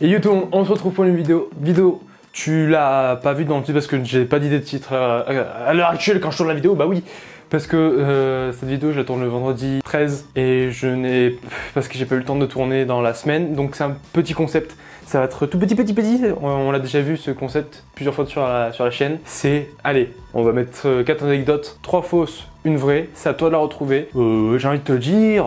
Et yo tout le monde, on se retrouve pour une vidéo. Tu l'as pas vu dans le titre parce que j'ai pas d'idée de titre à l'heure actuelle quand je tourne la vidéo, bah oui. Parce que cette vidéo je la tourne le vendredi 13 et parce que j'ai pas eu le temps de tourner dans la semaine. Donc c'est un petit concept, ça va être tout petit. On l'a déjà vu ce concept plusieurs fois sur la chaîne. C'est, allez, on va mettre 4 anecdotes, 3 fausses, une vraie, c'est à toi de la retrouver. J'ai envie de te dire,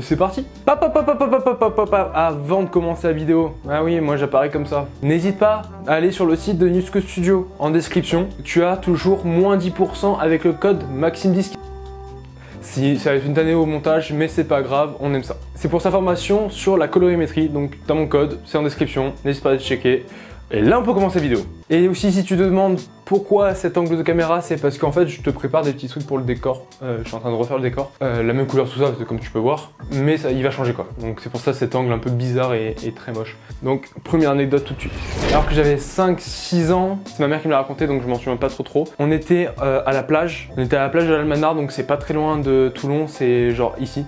c'est parti. Avant de commencer la vidéo, ah oui, moi j'apparais comme ça. N'hésite pas à aller sur le site de Newsco Studio. En description, tu as toujours moins 10% avec le code MAXIME10. Si ça va être une tannée au montage, mais c'est pas grave, on aime ça. C'est pour sa formation sur la colorimétrie, donc t'as mon code, c'est en description, n'hésite pas à le checker. Et là on peut commencer la vidéo. Et aussi si tu te demandes pourquoi cet angle de caméra, c'est parce qu'en fait je te prépare des petits trucs pour le décor. Je suis en train de refaire le décor. La même couleur tout ça, comme tu peux voir. Mais ça, il va changer quoi. Donc c'est pour ça cet angle un peu bizarre et très moche. Donc première anecdote tout de suite. Alors que j'avais 5-6 ans, c'est ma mère qui me l'a raconté donc je m'en souviens pas trop. On était à la plage. On était à la plage de l'Almanar, donc c'est pas très loin de Toulon, c'est genre ici.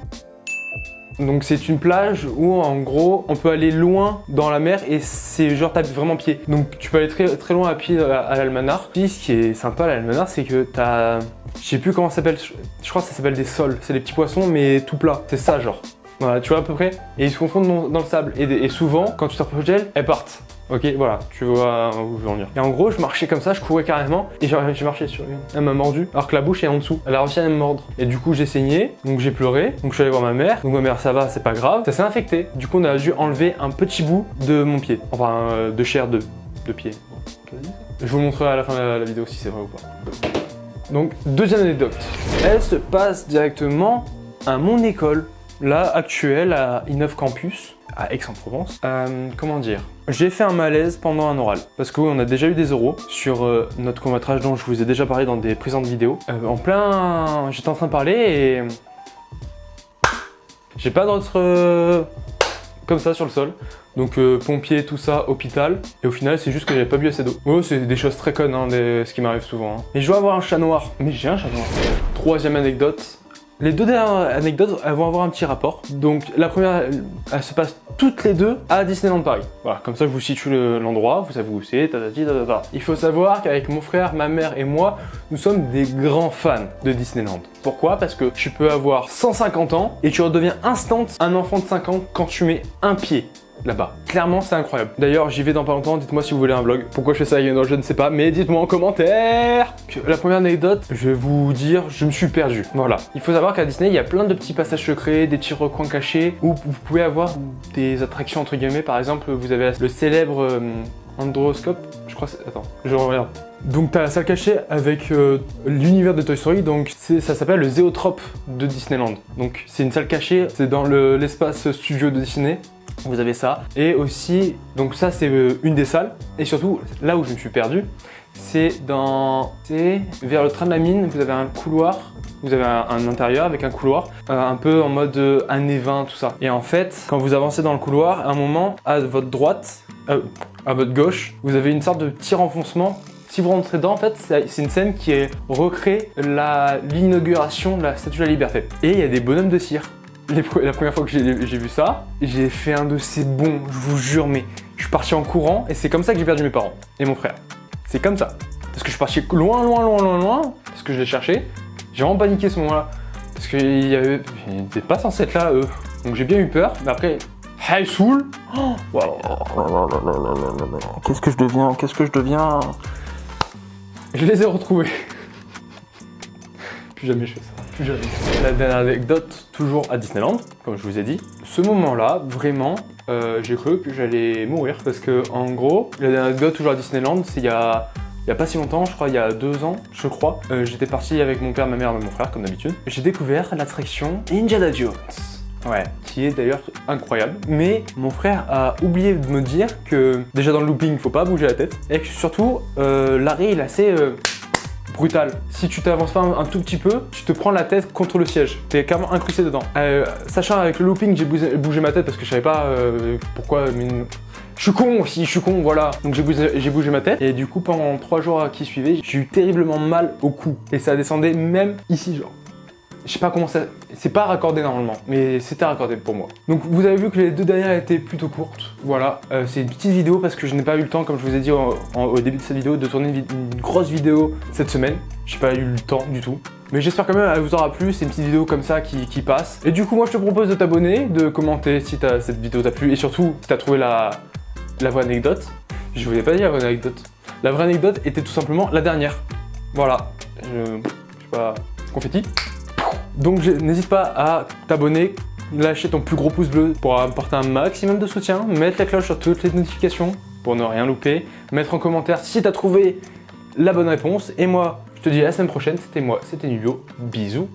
Donc c'est une plage où en gros on peut aller loin dans la mer et c'est genre t'as vraiment pied. Donc tu peux aller très loin à pied à l'Almanar. Puis ce qui est sympa à l'Almanar c'est que t'as... Je sais plus comment ça s'appelle, je crois que ça s'appelle des sols. C'est des petits poissons mais tout plat. C'est ça genre. Voilà, tu vois à peu près. Et ils se confondent dans le sable. Et souvent quand tu t'approches d'elles, elles partent. Ok, voilà, tu vois où je veux en venir. Et en gros, je marchais comme ça, je courais carrément, et j'ai marché sur une. Elle m'a mordu, alors que la bouche est en dessous. Elle a réussi à me mordre. Et du coup, j'ai saigné, donc j'ai pleuré, donc je suis allé voir ma mère. Donc ma mère, ça va, c'est pas grave. Ça s'est infecté. Du coup, on a dû enlever un petit bout de mon pied. Enfin, de chair de pied. Je vous montrerai à la fin de la vidéo si c'est vrai ou pas. Donc, deuxième anecdote. Elle se passe directement à mon école, là, actuelle, à Innov Campus. À Aix-en-Provence. Comment dire? J'ai fait un malaise pendant un oral. Parce qu'on a déjà eu des oraux sur notre court-métrage dont je vous ai déjà parlé dans des présentes vidéos. J'étais en train de parler et... J'ai pas d'autres... comme ça sur le sol. Donc pompier, tout ça, hôpital. Et au final, c'est juste que j'avais pas bu assez d'eau. Oh, c'est des choses très connes, hein, ce qui m'arrive souvent. Hein. Et je dois avoir un chat noir. Mais j'ai un chat noir. Troisième anecdote. Les deux dernières anecdotes, elles vont avoir un petit rapport. Donc la première, elle se passe toutes les deux à Disneyland Paris. Voilà, comme ça je vous situe l'endroit, vous savez où c'est, tatati. Il faut savoir qu'avec mon frère, ma mère et moi, nous sommes des grands fans de Disneyland. Pourquoi? Parce que tu peux avoir 150 ans et tu redeviens instant un enfant de 5 ans quand tu mets un pied là-bas. Clairement, c'est incroyable. D'ailleurs, j'y vais dans pas longtemps. Dites-moi si vous voulez un vlog. Pourquoi je fais ça? Je ne sais pas, mais dites-moi en commentaire. La première anecdote, je vais vous dire, je me suis perdu. Voilà. Il faut savoir qu'à Disney, il y a plein de petits passages secrets, des petits recoins cachés où vous pouvez avoir des attractions entre guillemets. Par exemple, vous avez le célèbre Androscope. Je crois. Attends, je regarde. Donc t'as la salle cachée avec l'univers de Toy Story, donc ça s'appelle le Zéotrope de Disneyland. Donc c'est une salle cachée, c'est dans l'espace studio de Disney. Vous avez ça. Et aussi, donc ça c'est une des salles. Et surtout, là où je me suis perdu, c'est vers le train de la mine, vous avez un couloir. Vous avez un intérieur avec un couloir, un peu en mode années 20, tout ça. Et en fait, quand vous avancez dans le couloir, à un moment, à votre droite, à votre gauche, vous avez une sorte de petit renfoncement. Si vous rentrez dedans, en fait, c'est une scène qui recrée l'inauguration de la Statue de la Liberté. Et il y a des bonhommes de cire. La première fois que j'ai vu ça, j'ai fait un de ces bons, je vous jure, mais je suis parti en courant et c'est comme ça que j'ai perdu mes parents et mon frère. C'est comme ça. Parce que je suis parti loin, parce que je les cherchais. J'ai vraiment paniqué ce moment-là. Parce qu'ils n'étaient pas censés être là, eux. Donc j'ai bien eu peur, mais après, hey, Soul. Qu'est-ce que je deviens? Je les ai retrouvés. Plus jamais je fais ça. Plus jamais. La dernière anecdote, toujours à Disneyland, comme je vous ai dit. Ce moment-là, vraiment, j'ai cru que j'allais mourir. Parce que, en gros, la dernière anecdote, toujours à Disneyland, c'est il y a pas si longtemps, je crois, il y a 2 ans, je crois. J'étais parti avec mon père, ma mère et mon frère, comme d'habitude. J'ai découvert l'attraction Indiana Jones. Ouais, qui est d'ailleurs incroyable. Mais mon frère a oublié de me dire que, déjà dans le looping, faut pas bouger la tête. Et que surtout, l'arrêt, il est assez... brutal. Si tu t'avances pas un tout petit peu, tu te prends la tête contre le siège. T'es carrément incrusté dedans. Sachant avec le looping, j'ai bougé ma tête parce que je savais pas pourquoi. Mais je suis con aussi, je suis con, voilà. Donc j'ai bougé ma tête et du coup pendant 3 jours qui suivaient, j'ai eu terriblement mal au cou. Et ça descendait même ici, genre. Je sais pas comment ça... C'est pas raccordé normalement, mais c'était raccordé pour moi. Donc vous avez vu que les 2 dernières étaient plutôt courtes. Voilà, c'est une petite vidéo parce que je n'ai pas eu le temps, comme je vous ai dit au début de cette vidéo, de tourner une grosse vidéo cette semaine. J'ai pas eu le temps du tout. Mais j'espère quand même qu'elle vous aura plu, c'est une petite vidéo comme ça qui passe. Et du coup, moi je te propose de t'abonner, de commenter si cette vidéo t'a plu et surtout si t'as trouvé la vraie anecdote. Je vous ai pas dit la vraie anecdote. La vraie anecdote était tout simplement la dernière. Voilà, je sais pas, confetti. Donc n'hésite pas à t'abonner, lâcher ton plus gros pouce bleu pour apporter un maximum de soutien, mettre la cloche sur toutes les notifications pour ne rien louper, mettre en commentaire si t'as trouvé la bonne réponse. Et moi, je te dis à la semaine prochaine, c'était moi, c'était Nubio, bisous.